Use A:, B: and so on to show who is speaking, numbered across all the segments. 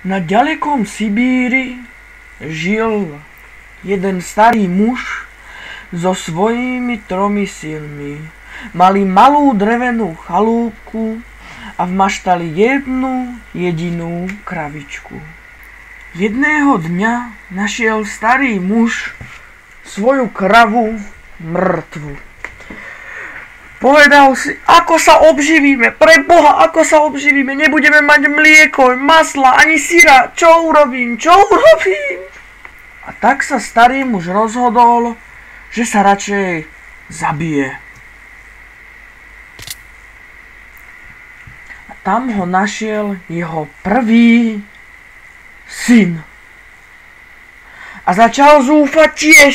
A: Na ďalekom Sibíri žil jeden starý muž so svojimi 3 synmi. Mali malú drevenú chalúbku a vmaštali jednu jedinú kravičku. Jedného dňa našiel starý muž svoju kravu mŕtvu. Povedal si, ako sa obživíme, pre Boha, ako sa obživíme, nebudeme mať mlieko, masla, ani syra, čo urobím? A tak sa starý muž rozhodol, že sa radšej zabije. A tam ho našiel jeho prvý syn. A začal zúfať tiež.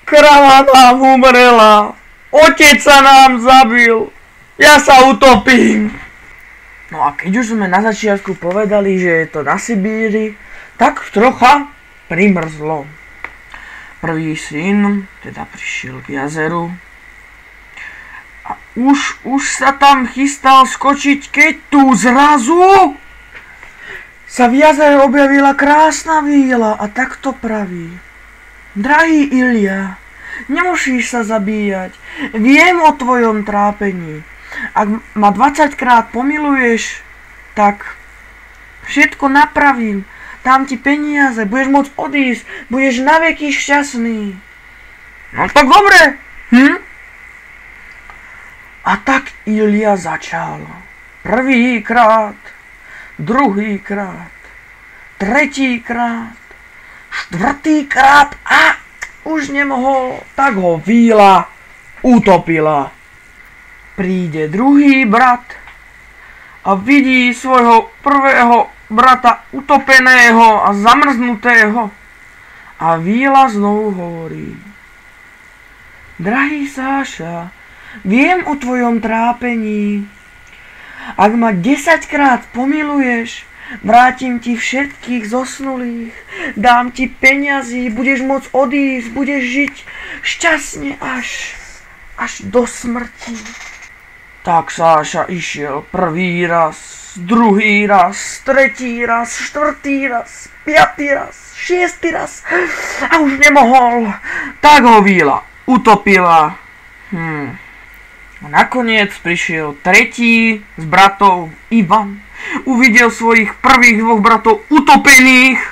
A: Krava nám umrela. Otec sa nám zabil. Ja sa utopím. No a keď už sme na začiatku povedali, že je to na Sibíri, tak trocha primrzlo. Prvý syn teda prišiel k jazeru a už sa tam chystal skočiť, keď tu zrazu sa v jazere objavila krásna víla a takto praví. Drahý Ilia, nemusíš sa zabíjať. Viem o tvojom trápení. Ak ma 20-krát pomiluješ, tak všetko napravím. Dám ti peniaze, budeš môcť odísť, budeš naveky šťastný. No tak dobre. A tak Ilia začal. Prvýkrát, druhýkrát, tretíkrát, štvrtýkrát a už nemohol, tak ho víla utopila. Príde druhý brat a vidí svojho prvého brata utopeného a zamrznutého a víla znovu hovorí. Drahý Sáša, viem o tvojom trápení. Ak ma 10-krát pomiluješ, vrátim ti všetkých zosnulých, dám ti peňazí, budeš môcť odísť, budeš žiť šťastne až do smrti. Tak Sáša išiel prvý raz, druhý raz, tretí raz, štvrtý raz, piatý raz, šiestý raz a už nemohol. Tak ho víla utopila. A nakoniec prišiel tretí z bratov, Ivan. Uvidel svojich prvých 2 bratov utopených,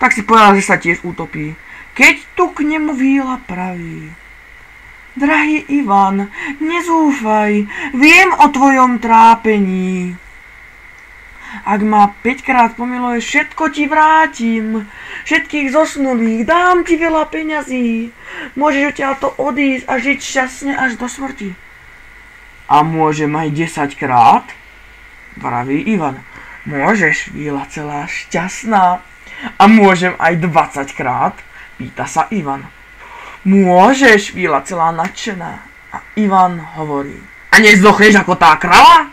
A: tak si povedal, že sa tiež utopí. Keď tu k nemu víla praví. Drahý Ivan, nezúfaj, viem o tvojom trápení. Ak ma 5-krát pomiluješ, všetko ti vrátim. Všetkých zosnulých, dám ti veľa peňazí. Môžeš odtiaľto odísť a žiť šťastne až do smrti. A môžem aj 10-krát? Vraví Ivan. Môžeš, víla celá šťastná. A môžem aj 20-krát? Pýta sa Ivan. Môžeš, víla celá nadšená. A Ivan hovorí. A nezdochneš ako tá krava?